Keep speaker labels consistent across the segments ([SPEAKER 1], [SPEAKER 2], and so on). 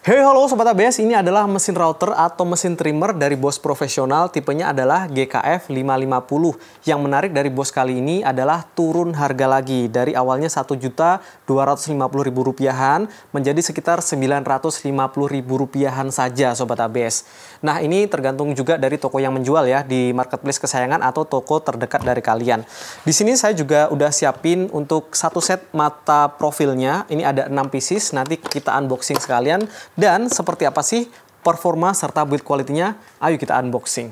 [SPEAKER 1] Hey halo Sobat ABS, ini adalah mesin router atau mesin trimmer dari Bosch Profesional, tipenya adalah GKF 550. Yang menarik dari Bosch kali ini adalah turun harga lagi, dari awalnya Rp1.250.000 menjadi sekitar Rp950.000 saja Sobat ABS. Nah ini tergantung juga dari toko yang menjual ya, di marketplace kesayangan atau toko terdekat dari kalian. Di sini saya juga udah siapin untuk satu set mata profilnya, ini ada 6 pieces, nanti kita unboxing sekalian. Dan seperti apa sih performa serta build quality-nya? Ayo kita unboxing.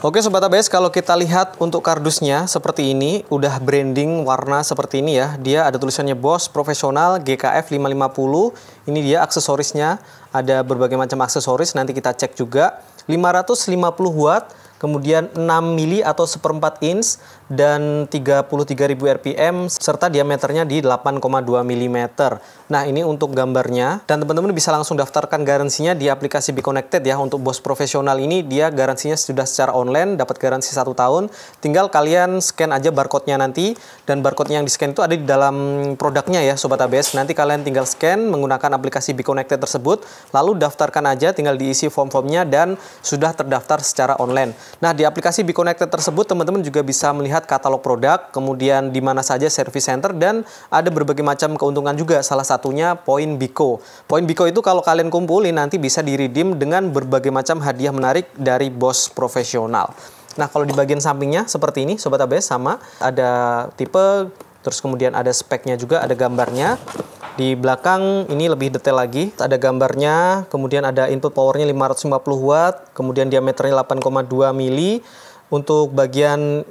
[SPEAKER 1] Oke Sobat ABS, kalau kita lihat untuk kardusnya seperti ini, udah branding warna seperti ini ya. Dia ada tulisannya Bosch Profesional GKF 550. Ini dia aksesorisnya, ada berbagai macam aksesoris, nanti kita cek juga. 550 watt, kemudian 6 mili atau 1/4 inch, dan 33.000 rpm, serta diameternya di 8,2 mm. Nah ini untuk gambarnya, dan teman-teman bisa langsung daftarkan garansinya di aplikasi Be Connected ya. Untuk Bosch Profesional ini dia garansinya sudah secara online, dapat garansi 1 tahun. Tinggal kalian scan aja barcode-nya nanti, dan barcode-nya yang di-scan itu ada di dalam produknya ya Sobat ABS. Nanti kalian tinggal scan menggunakan aplikasi Be Connected tersebut, lalu daftarkan aja, tinggal diisi form-formnya dan sudah terdaftar secara online. Nah di aplikasi Be Connected tersebut teman-teman juga bisa melihat katalog produk, kemudian di mana saja service center, dan ada berbagai macam keuntungan juga. Salah satunya poin Biko. Poin Biko itu kalau kalian kumpulin nanti bisa di-redeem dengan berbagai macam hadiah menarik dari Bosch Profesional. Nah kalau di bagian sampingnya seperti ini Sobat ABS, sama ada tipe, terus kemudian ada speknya juga, ada gambarnya. Di belakang ini lebih detail lagi, ada gambarnya, kemudian ada input powernya 550 watt, kemudian diameternya 8,2 mili. Untuk bagian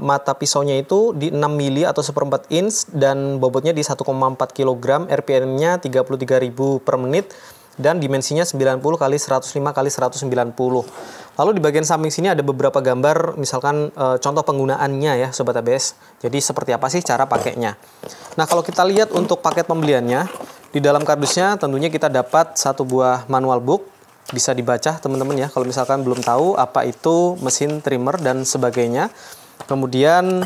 [SPEAKER 1] mata pisaunya itu di 6 mili atau 1/4 inch, dan bobotnya di 1,4 kg, RPM-nya 33.000 per menit, dan dimensinya 90 x 105 x 190. Lalu di bagian samping sini ada beberapa gambar, misalkan contoh penggunaannya ya Sobat ABS. Jadi seperti apa sih cara pakainya. Nah kalau kita lihat untuk paket pembeliannya, di dalam kardusnya tentunya kita dapat satu buah manual book. Bisa dibaca teman-teman ya kalau misalkan belum tahu apa itu mesin trimmer dan sebagainya. Kemudian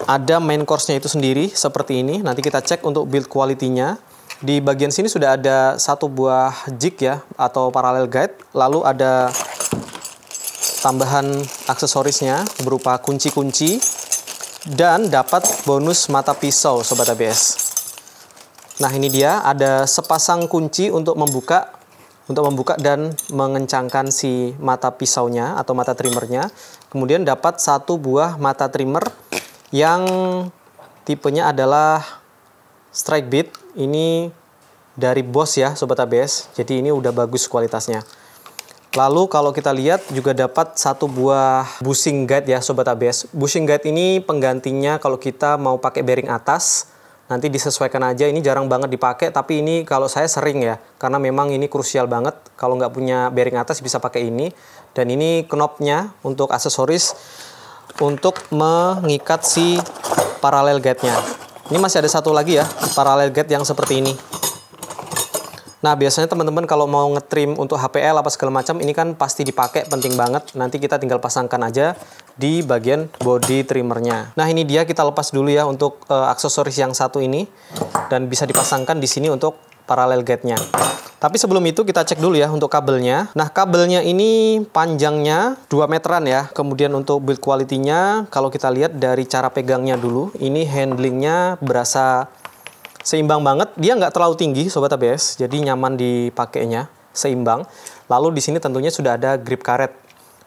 [SPEAKER 1] ada main course-nya itu sendiri seperti ini. Nanti kita cek untuk build quality-nya. Di bagian sini sudah ada satu buah jig ya atau parallel guide. Lalu ada tambahan aksesorisnya berupa kunci-kunci, dan dapat bonus mata pisau Sobat ABS. Nah ini dia, ada sepasang kunci untuk membuka dan mengencangkan si mata pisaunya atau mata trimmernya. Kemudian dapat satu buah mata trimmer yang tipenya adalah strike bit. Ini dari Bosch ya Sobat ABS, jadi ini udah bagus kualitasnya. Lalu kalau kita lihat juga dapat satu buah bushing guide ya Sobat ABS. Bushing guide ini penggantinya kalau kita mau pakai bearing atas. Nanti disesuaikan aja, ini jarang banget dipakai, tapi ini kalau saya sering ya, karena memang ini krusial banget. Kalau nggak punya bearing atas bisa pakai ini. Dan ini knopnya untuk aksesoris untuk mengikat si parallel guide-nya. Ini masih ada satu lagi ya, parallel guide yang seperti ini. Nah biasanya teman-teman kalau mau ngetrim untuk HPL apa segala macam, ini kan pasti dipakai, penting banget. Nanti kita tinggal pasangkan aja di bagian body trimmernya. Nah ini dia, kita lepas dulu ya untuk aksesoris yang satu ini, dan bisa dipasangkan di sini untuk parallel guide-nya. Tapi sebelum itu kita cek dulu ya untuk kabelnya. Nah kabelnya ini panjangnya 2 meteran ya. Kemudian untuk build quality-nya, kalau kita lihat dari cara pegangnya dulu, ini handlingnya berasa seimbang banget. Dia nggak terlalu tinggi Sobat ABS, jadi nyaman dipakainya, seimbang. Lalu di sini tentunya sudah ada grip karet,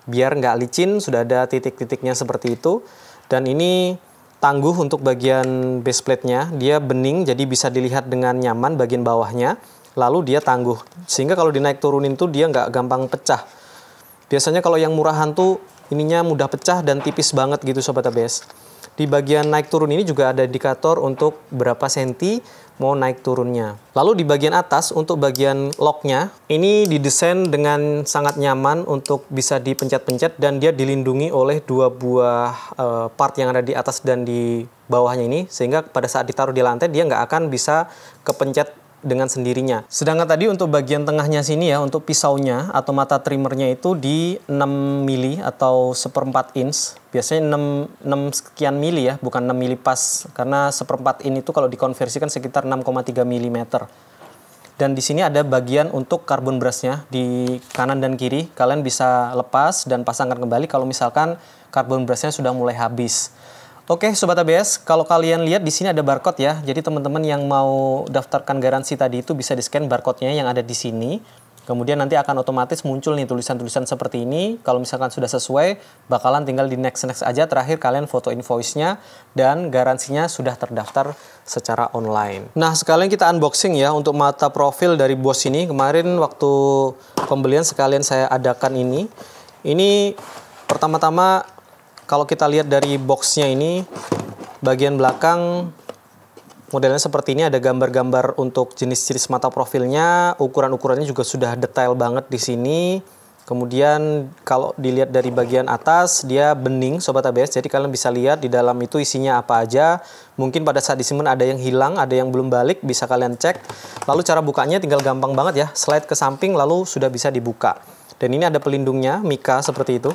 [SPEAKER 1] biar nggak licin, sudah ada titik-titiknya seperti itu. Dan ini tangguh untuk bagian base plate-nya, dia bening, jadi bisa dilihat dengan nyaman bagian bawahnya. Lalu dia tangguh, sehingga kalau dinaik turunin tuh dia nggak gampang pecah. Biasanya kalau yang murahan tuh ininya mudah pecah dan tipis banget gitu Sobat ABS. Di bagian naik turun ini juga ada indikator untuk berapa senti mau naik turunnya. Lalu di bagian atas untuk bagian locknya, ini didesain dengan sangat nyaman untuk bisa dipencet-pencet, dan dia dilindungi oleh dua buah part yang ada di atas dan di bawahnya ini, sehingga pada saat ditaruh di lantai dia nggak akan bisa kepencet dengan sendirinya. Sedangkan tadi untuk bagian tengahnya sini ya, untuk pisaunya atau mata trimmernya itu di 6 mili atau 1/4 inch. Biasanya 6 sekian mili ya, bukan 6 mili pas. Karena 1/4 inch itu kalau dikonversikan sekitar 6,3 mm. Dan di sini ada bagian untuk carbon brushnya di kanan dan kiri. Kalian bisa lepas dan pasangkan kembali kalau misalkan carbon brushnya sudah mulai habis. Oke, Sobat ABS, kalau kalian lihat di sini ada barcode ya. Jadi teman-teman yang mau daftarkan garansi tadi itu bisa di-scan barcode-nya yang ada di sini. Kemudian nanti akan otomatis muncul nih tulisan-tulisan seperti ini. Kalau misalkan sudah sesuai, bakalan tinggal di next aja. Terakhir kalian foto invoice-nya dan garansinya sudah terdaftar secara online. Nah, sekalian kita unboxing ya untuk mata profil dari Bosch ini. Kemarin waktu pembelian sekalian saya adakan ini. Ini pertama-tama kalau kita lihat dari box-nya ini, bagian belakang modelnya seperti ini, ada gambar-gambar untuk jenis-jenis mata profilnya, ukuran-ukurannya juga sudah detail banget di sini. Kemudian kalau dilihat dari bagian atas, dia bening Sobat ABS, jadi kalian bisa lihat di dalam itu isinya apa aja. Mungkin pada saat disimpan ada yang hilang, ada yang belum balik, bisa kalian cek. Lalu cara bukanya tinggal gampang banget ya, slide ke samping lalu sudah bisa dibuka. Dan ini ada pelindungnya, mika seperti itu.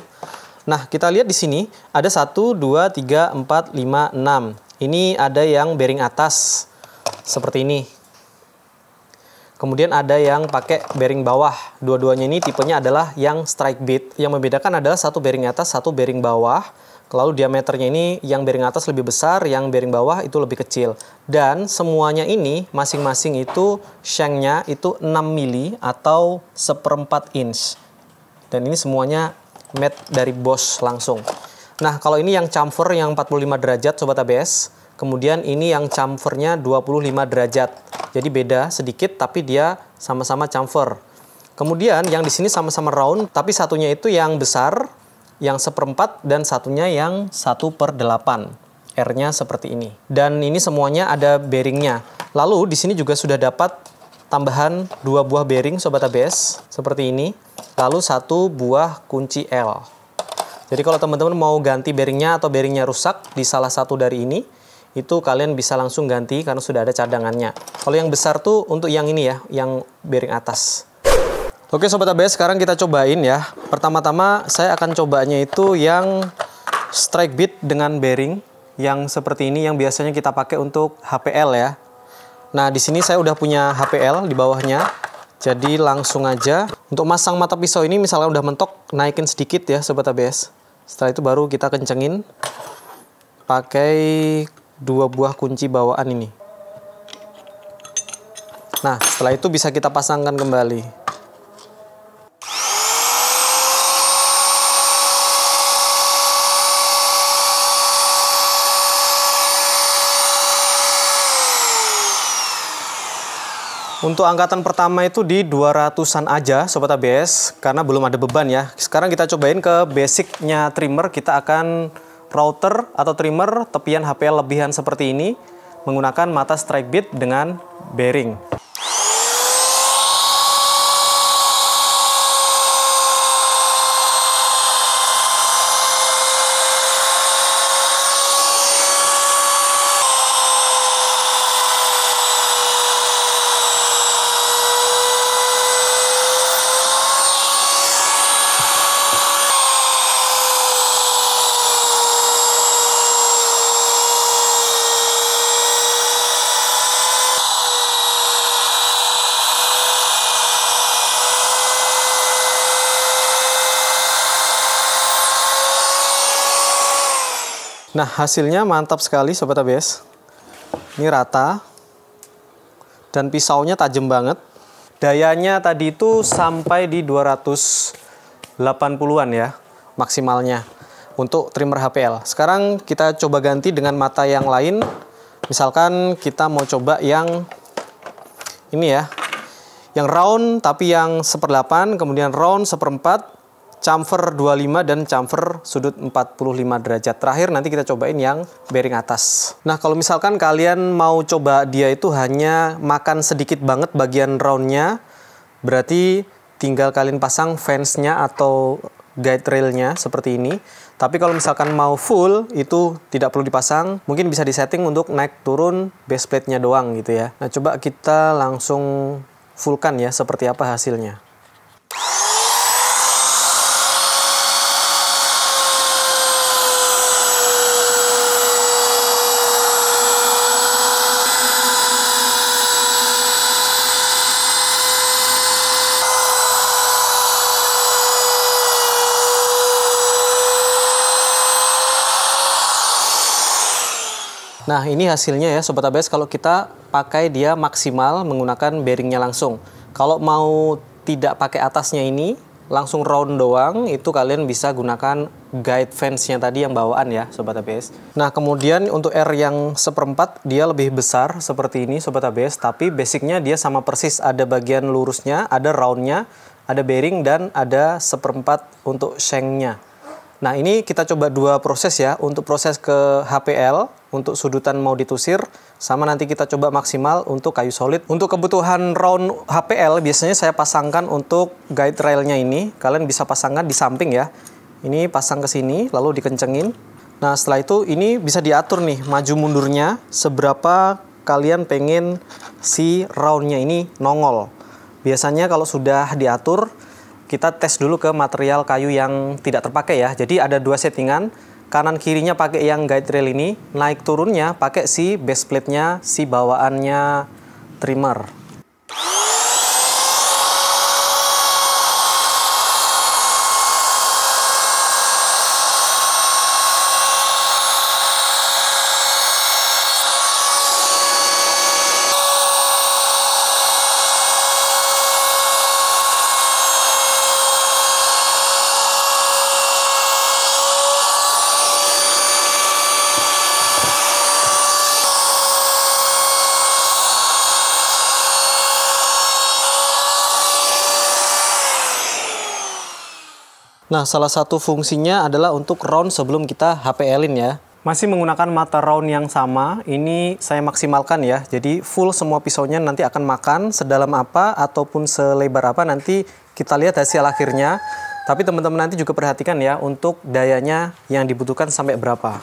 [SPEAKER 1] Nah, kita lihat di sini ada 1, 2, 3, 4, 5, 6. Ini ada yang bearing atas seperti ini. Kemudian ada yang pakai bearing bawah. Dua-duanya ini tipenya adalah yang strike bit. Yang membedakan adalah satu bearing atas, satu bearing bawah. Lalu diameternya ini yang bearing atas lebih besar, yang bearing bawah itu lebih kecil. Dan semuanya ini masing-masing itu shanknya itu 6 mili atau 1/4 inch. Dan ini semuanya made dari Bosch langsung. Nah, kalau ini yang chamfer yang 45 derajat Sobat ABS. Kemudian ini yang chamfernya 25 derajat. Jadi beda sedikit tapi dia sama-sama chamfer. Kemudian yang di sini sama-sama round tapi satunya itu yang besar, yang 1/4 dan satunya yang 1/8. R-nya seperti ini. Dan ini semuanya ada bearingnya. Lalu di sini juga sudah dapat tambahan 2 buah bearing Sobat ABS seperti ini. Lalu 1 buah kunci L. Jadi kalau teman-teman mau ganti bearingnya atau bearingnya rusak di salah satu dari ini, itu kalian bisa langsung ganti karena sudah ada cadangannya. Kalau yang besar tuh untuk yang ini ya, yang bearing atas. Oke Sobat ABS, sekarang kita cobain ya. Pertama-tama saya akan cobanya itu yang strike bit dengan bearing yang seperti ini, yang biasanya kita pakai untuk HPL ya. Nah, di sini saya udah punya HPL di bawahnya. Jadi langsung aja untuk masang mata pisau ini, misalnya udah mentok, naikin sedikit ya Sobat ABS. Setelah itu baru kita kencengin pakai 2 buah kunci bawaan ini. Nah, setelah itu bisa kita pasangkan kembali. Untuk angkatan pertama itu di 200-an aja Sobat ABS, karena belum ada beban ya. Sekarang kita cobain ke basicnya trimmer. Kita akan router atau trimmer tepian HPL lebihan seperti ini menggunakan mata strike bit dengan bearing. Nah, hasilnya mantap sekali Sobat ABS. Ini rata. Dan pisaunya tajam banget. Dayanya tadi itu sampai di 280-an ya, maksimalnya untuk trimmer HPL. Sekarang kita coba ganti dengan mata yang lain. Misalkan kita mau coba yang ini ya. Yang round tapi yang 1/8, kemudian round 1/4. Chamfer 25 dan chamfer sudut 45 derajat. Terakhir nanti kita cobain yang bearing atas. Nah, kalau misalkan kalian mau coba dia itu hanya makan sedikit banget bagian roundnya, berarti tinggal kalian pasang fansnya atau guide railnya seperti ini. Tapi kalau misalkan mau full, itu tidak perlu dipasang. Mungkin bisa disetting untuk naik turun base plate-nya doang gitu ya. Nah, coba kita langsung fullkan ya, seperti apa hasilnya. Nah, ini hasilnya ya Sobat ABS kalau kita pakai dia maksimal menggunakan bearingnya langsung. Kalau mau tidak pakai atasnya ini, langsung round doang, itu kalian bisa gunakan guide fence-nya tadi yang bawaan ya Sobat ABS. Nah, kemudian untuk R yang 1/4 dia lebih besar seperti ini Sobat ABS, tapi basicnya dia sama persis, ada bagian lurusnya, ada roundnya, ada bearing, dan ada 1/4 untuk shanknya. Nah, ini kita coba dua proses ya, untuk proses ke HPL, untuk sudutan mau ditusir, sama nanti kita coba maksimal untuk kayu solid. Untuk kebutuhan round HPL, biasanya saya pasangkan untuk guide railnya ini, kalian bisa pasangkan di samping ya. Ini pasang ke sini, lalu dikencengin. Nah, setelah itu ini bisa diatur nih, maju mundurnya, seberapa kalian pengen si roundnya ini nongol. Biasanya kalau sudah diatur, kita tes dulu ke material kayu yang tidak terpakai ya. Jadi ada dua settingan, kanan kirinya pakai yang guide rail ini, naik turunnya pakai si base plate-nya, si bawaannya trimmer. Nah, salah satu fungsinya adalah untuk round sebelum kita HPL-in ya. Masih menggunakan mata round yang sama, ini saya maksimalkan ya. Jadi full semua pisaunya nanti akan makan sedalam apa ataupun selebar apa, nanti kita lihat hasil akhirnya. Tapi teman-teman nanti juga perhatikan ya untuk dayanya yang dibutuhkan sampai berapa.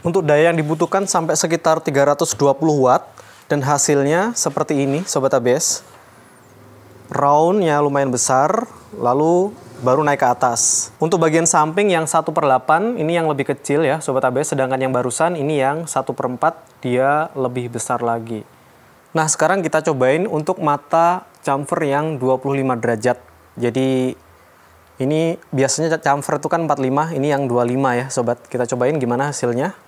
[SPEAKER 1] Untuk daya yang dibutuhkan sampai sekitar 320 watt dan hasilnya seperti ini Sobat ABS. Roundnya lumayan besar, lalu baru naik ke atas. Untuk bagian samping yang 1/8 ini yang lebih kecil ya Sobat ABS, sedangkan yang barusan ini yang 1/4 dia lebih besar lagi. Nah, sekarang kita cobain untuk mata chamfer yang 25 derajat. Jadi ini biasanya chamfer itu kan 45, ini yang 25 ya Sobat. Kita cobain gimana hasilnya.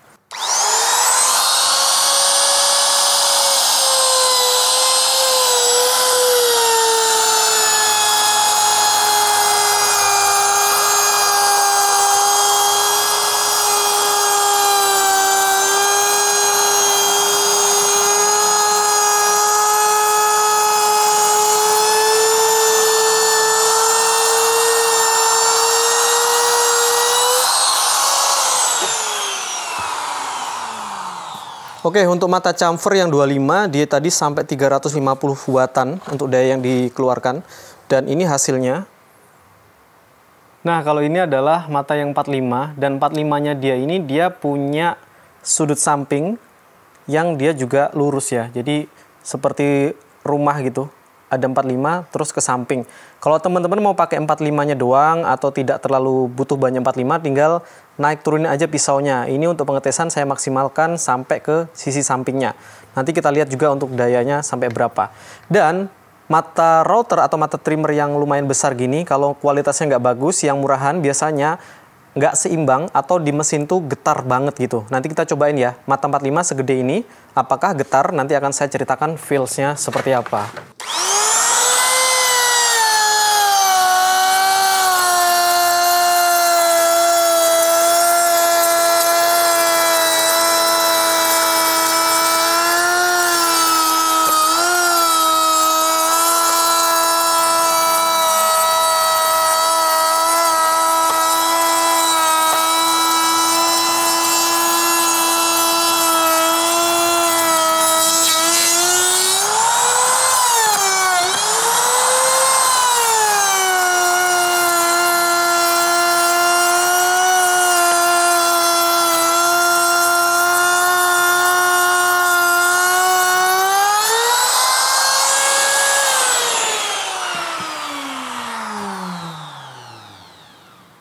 [SPEAKER 1] Oke, untuk mata chamfer yang 25, dia tadi sampai 350 wattan untuk daya yang dikeluarkan. Dan ini hasilnya. Nah, kalau ini adalah mata yang 45, dan 45-nya dia punya sudut samping yang dia juga lurus ya. Jadi seperti rumah gitu. Ada 45 terus ke samping. Kalau teman-teman mau pakai 45-nya doang atau tidak terlalu butuh banyak 45, tinggal naik turunin aja pisaunya. Ini untuk pengetesan saya maksimalkan sampai ke sisi sampingnya. Nanti kita lihat juga untuk dayanya sampai berapa. Dan mata router atau mata trimmer yang lumayan besar gini, kalau kualitasnya nggak bagus, yang murahan biasanya nggak seimbang atau di mesin tuh getar banget gitu. Nanti kita cobain ya, mata 45 segede ini, apakah getar? Nanti akan saya ceritakan feels-nya seperti apa.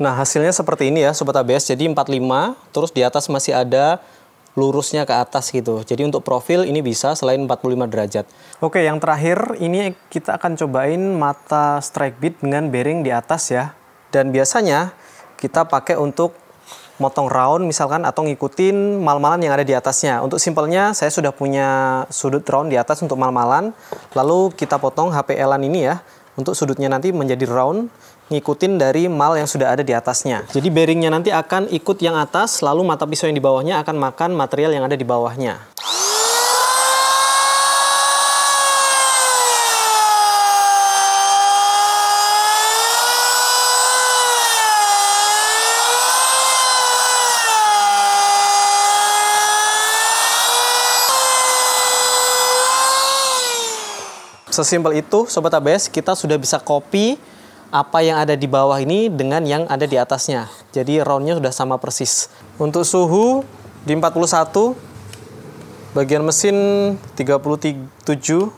[SPEAKER 1] Nah, hasilnya seperti ini ya Sobat ABS. Jadi 45, terus di atas masih ada lurusnya ke atas gitu. Jadi untuk profil ini bisa selain 45 derajat. Oke, yang terakhir ini kita akan cobain mata strike bit dengan bearing di atas ya. Dan biasanya kita pakai untuk motong round misalkan atau ngikutin mal-malan yang ada di atasnya. Untuk simpelnya saya sudah punya sudut round di atas untuk mal-malan. Lalu kita potong HPL-an ini ya. Untuk sudutnya nanti menjadi round, ngikutin dari mal yang sudah ada di atasnya. Jadi bearingnya nanti akan ikut yang atas, lalu mata pisau yang di bawahnya akan makan material yang ada di bawahnya. Sesimpel itu Sobat ABS, kita sudah bisa copy apa yang ada di bawah ini dengan yang ada di atasnya. Jadi roundnya sudah sama persis. Untuk suhu di 41, bagian mesin 37,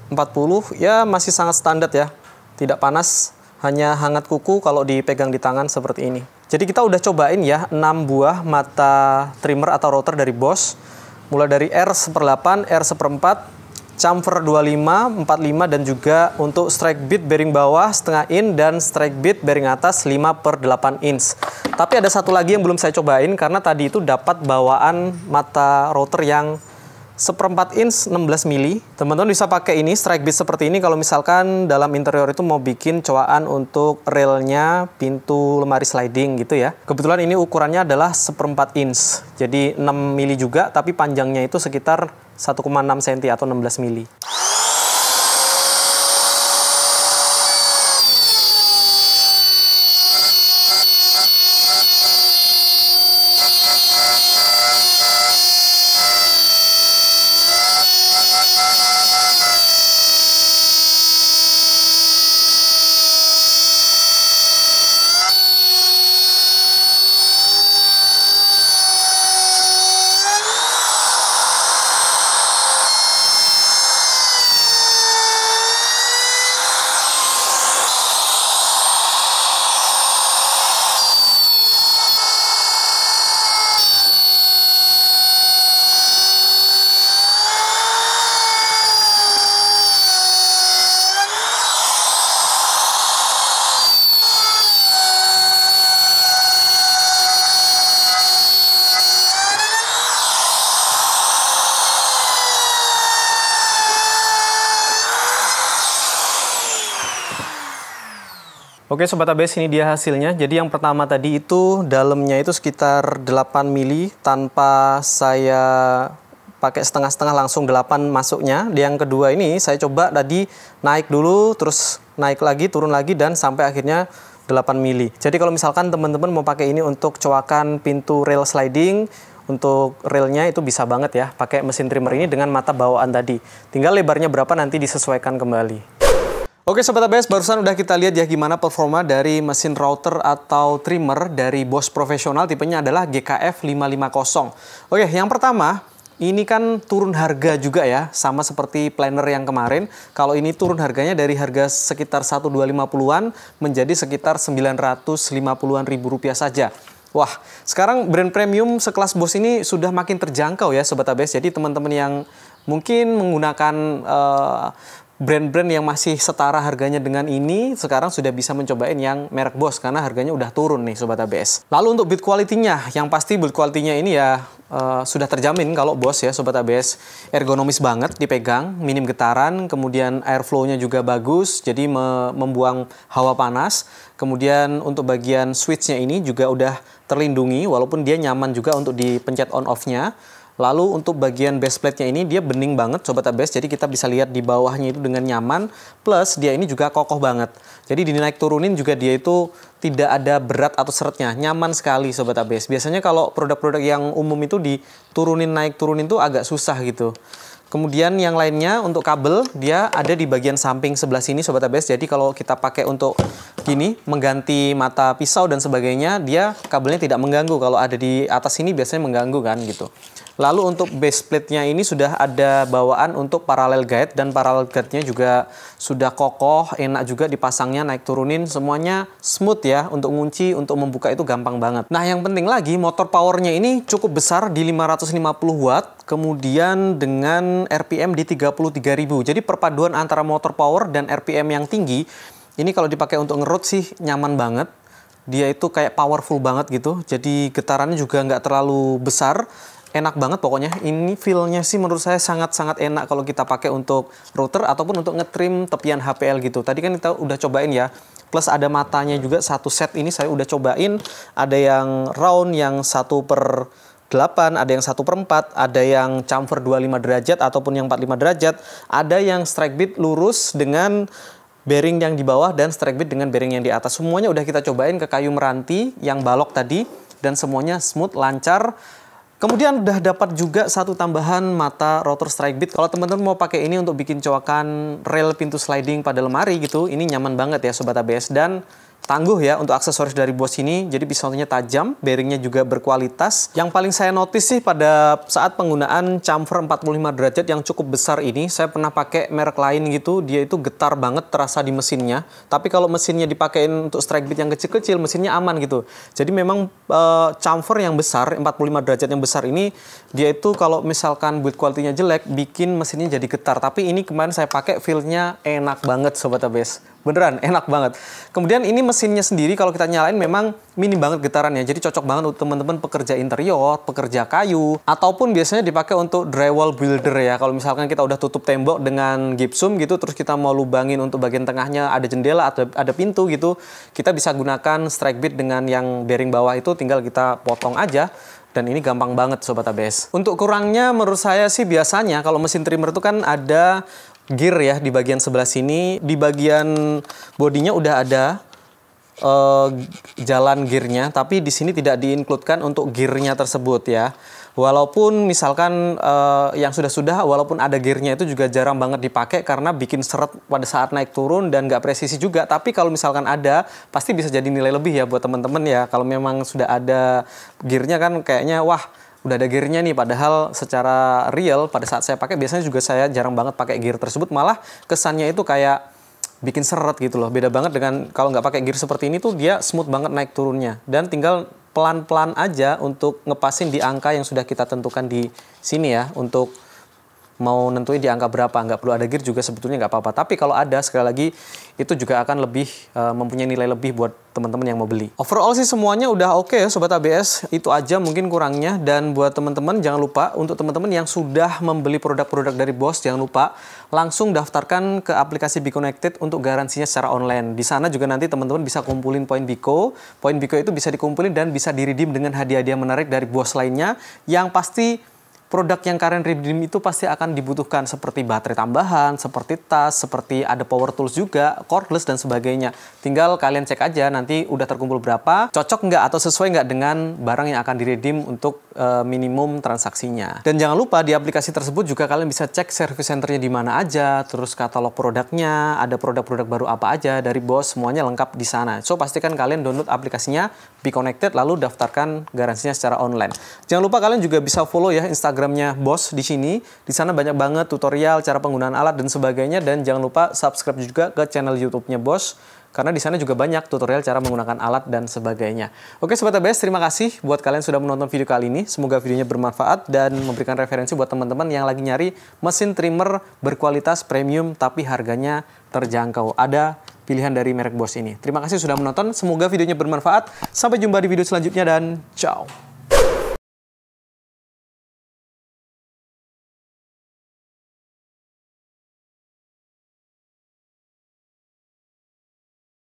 [SPEAKER 1] 40, ya masih sangat standar ya. Tidak panas, hanya hangat kuku kalau dipegang di tangan seperti ini. Jadi kita udah cobain ya 6 buah mata trimmer atau router dari Bosch. Mulai dari R1/8, R1/4, chamfer 25, 45 dan juga untuk strike bit bearing bawah setengah in dan strike bit bearing atas 5/8 inch. Tapi ada satu lagi yang belum saya cobain karena tadi itu dapat bawaan mata router yang 1/4 inch 16 mili. Teman-teman bisa pakai ini strike bit seperti ini kalau misalkan dalam interior itu mau bikin cowaan untuk railnya pintu lemari sliding gitu ya. Kebetulan ini ukurannya adalah 1/4 inch. Jadi 6 mili juga tapi panjangnya itu sekitar 1,6 cm atau 16 mili. Oke Sobat ABS, ini dia hasilnya. Jadi yang pertama tadi itu dalamnya itu sekitar 8 mili tanpa saya pakai setengah-setengah, langsung 8 masuknya. Yang kedua ini saya coba tadi naik dulu, terus naik lagi, turun lagi, dan sampai akhirnya 8 mili. Jadi kalau misalkan teman-teman mau pakai ini untuk cowakan pintu rail sliding, untuk railnya itu bisa banget ya, pakai mesin trimmer ini dengan mata bawaan tadi. Tinggal lebarnya berapa nanti disesuaikan kembali. Oke Sobat ABS, barusan udah kita lihat ya gimana performa dari mesin router atau trimmer dari Bosch Professional, tipenya adalah GKF 550. Oke, yang pertama, ini kan turun harga juga ya, sama seperti planner yang kemarin. Kalau ini turun harganya dari harga sekitar 1250-an menjadi sekitar 950-an ribu rupiah saja. Wah, sekarang brand premium sekelas Bosch ini sudah makin terjangkau ya Sobat ABS. Jadi teman-teman yang mungkin menggunakan brand-brand yang masih setara harganya dengan ini, sekarang sudah bisa mencobain yang merek Bosch karena harganya udah turun nih Sobat ABS. Lalu untuk build quality-nya, yang pasti build quality-nya ini ya sudah terjamin kalau Bosch ya Sobat ABS. Ergonomis banget dipegang, minim getaran, kemudian airflow-nya juga bagus, jadi membuang hawa panas. Kemudian untuk bagian switch-nya ini juga udah terlindungi, walaupun dia nyaman juga untuk dipencet on-off-nya. Lalu untuk bagian base plate-nya ini dia bening banget Sobat ABS, jadi kita bisa lihat di bawahnya itu dengan nyaman, plus dia ini juga kokoh banget. Jadi dinaik turunin juga dia itu tidak ada berat atau seretnya, nyaman sekali Sobat ABS. Biasanya kalau produk-produk yang umum itu diturunin naik turunin tuh agak susah gitu. Kemudian yang lainnya untuk kabel, dia ada di bagian samping sebelah sini Sobat ABS. Jadi kalau kita pakai untuk gini, mengganti mata pisau dan sebagainya, dia kabelnya tidak mengganggu. Kalau ada di atas sini biasanya mengganggu kan gitu. Lalu untuk base plate-nya ini sudah ada bawaan untuk parallel guide, dan parallel guide-nya juga sudah kokoh, enak juga dipasangnya, naik turunin, semuanya smooth ya. Untuk ngunci, untuk membuka itu gampang banget. Nah yang penting lagi, motor powernya ini cukup besar di 550 watt, kemudian dengan RPM di 33.000. Jadi perpaduan antara motor power dan RPM yang tinggi, ini kalau dipakai untuk ngerut sih nyaman banget. Dia itu kayak powerful banget gitu. Jadi getarannya juga nggak terlalu besar. Enak banget pokoknya. Ini feel-nya sih menurut saya sangat-sangat enak kalau kita pakai untuk router ataupun untuk ngetrim tepian HPL gitu. Tadi kan kita udah cobain ya. Plus ada matanya juga, satu set ini saya udah cobain. Ada yang round, yang 1/8, ada yang 1/4, ada yang chamfer 25 derajat ataupun yang 45 derajat, ada yang strike bit lurus dengan bearing yang di bawah dan strike bit dengan bearing yang di atas. Semuanya udah kita cobain ke kayu meranti yang balok tadi dan semuanya smooth, lancar. Kemudian udah dapat juga satu tambahan mata rotor strike bit. Kalau teman-teman mau pakai ini untuk bikin coakan rel pintu sliding pada lemari gitu, ini nyaman banget ya Sobat ABS, dan tangguh ya untuk aksesoris dari Bosch ini. Jadi pisaunya tajam, bearingnya juga berkualitas. Yang paling saya notice sih pada saat penggunaan chamfer 45 derajat yang cukup besar ini, saya pernah pakai merek lain gitu, dia itu getar banget terasa di mesinnya. Tapi kalau mesinnya dipakein untuk strike bit yang kecil-kecil, mesinnya aman gitu. Jadi memang chamfer yang besar, 45 derajat yang besar ini, dia itu kalau misalkan build quality-nya jelek, bikin mesinnya jadi getar. Tapi ini kemarin saya pakai, feel-nya enak banget Sobat ABS. Beneran enak banget. Kemudian ini mesinnya sendiri kalau kita nyalain memang minim banget getarannya. Jadi cocok banget untuk teman-teman pekerja interior, pekerja kayu, ataupun biasanya dipakai untuk drywall builder ya. Kalau misalkan kita udah tutup tembok dengan gypsum gitu, terus kita mau lubangin untuk bagian tengahnya ada jendela atau ada pintu gitu, kita bisa gunakan strike bit dengan yang bearing bawah itu, tinggal kita potong aja. Dan ini gampang banget Sobat ABS. Untuk kurangnya menurut saya sih biasanya kalau mesin trimmer itu kan ada gear ya di bagian sebelah sini. Di bagian bodinya udah ada jalan gearnya, tapi di sini tidak diinkludkan untuk gearnya tersebut ya. Walaupun misalkan yang sudah-sudah, walaupun ada gearnya itu juga jarang banget dipakai karena bikin seret pada saat naik turun dan nggak presisi juga. Tapi kalau misalkan ada, pasti bisa jadi nilai lebih ya buat teman-teman ya. Kalau memang sudah ada gearnya kan kayaknya wah, udah ada gearnya nih, padahal secara real pada saat saya pakai biasanya juga saya jarang banget pakai gear tersebut, malah kesannya itu kayak bikin seret gitu loh. Beda banget dengan kalau nggak pakai gear seperti ini tuh dia smooth banget naik turunnya, dan tinggal pelan-pelan aja untuk ngepasin di angka yang sudah kita tentukan di sini ya. Untuk mau nentuin di angka berapa, nggak perlu ada gear juga sebetulnya nggak apa-apa. Tapi kalau ada, sekali lagi itu juga akan lebih mempunyai nilai lebih buat teman-teman yang mau beli. Overall sih semuanya udah oke ya Sobat ABS. Itu aja mungkin kurangnya. Dan buat teman-teman jangan lupa, untuk teman-teman yang sudah membeli produk-produk dari Bosch, jangan lupa langsung daftarkan ke aplikasi BeConnected untuk garansinya secara online. Di sana juga nanti teman-teman bisa kumpulin poin Biko. Poin Biko itu bisa dikumpulin dan bisa di-redeem dengan hadiah-hadiah menarik dari Bosch lainnya. Yang pasti produk yang kalian redeem itu pasti akan dibutuhkan, seperti baterai tambahan, seperti tas, seperti ada power tools juga, cordless dan sebagainya. Tinggal kalian cek aja nanti udah terkumpul berapa, cocok nggak atau sesuai nggak dengan barang yang akan diredeem untuk minimum transaksinya. Dan jangan lupa di aplikasi tersebut juga kalian bisa cek service centernya di mana aja, terus katalog produknya, ada produk-produk baru apa aja dari Bosch, semuanya lengkap di sana. So pastikan kalian download aplikasinya BeConnected lalu daftarkan garansinya secara online. Jangan lupa kalian juga bisa follow ya Instagramnya Bosch di sini. Di sana banyak banget tutorial cara penggunaan alat dan sebagainya, dan jangan lupa subscribe juga ke channel YouTube-nya Bosch, karena di sana juga banyak tutorial cara menggunakan alat dan sebagainya. Oke Sobat ABS, terima kasih buat kalian sudah menonton video kali ini. Semoga videonya bermanfaat dan memberikan referensi buat teman-teman yang lagi nyari mesin trimmer berkualitas premium tapi harganya terjangkau. Ada pilihan dari merek Bosch ini. Terima kasih sudah menonton, semoga videonya bermanfaat. Sampai jumpa di video selanjutnya dan ciao.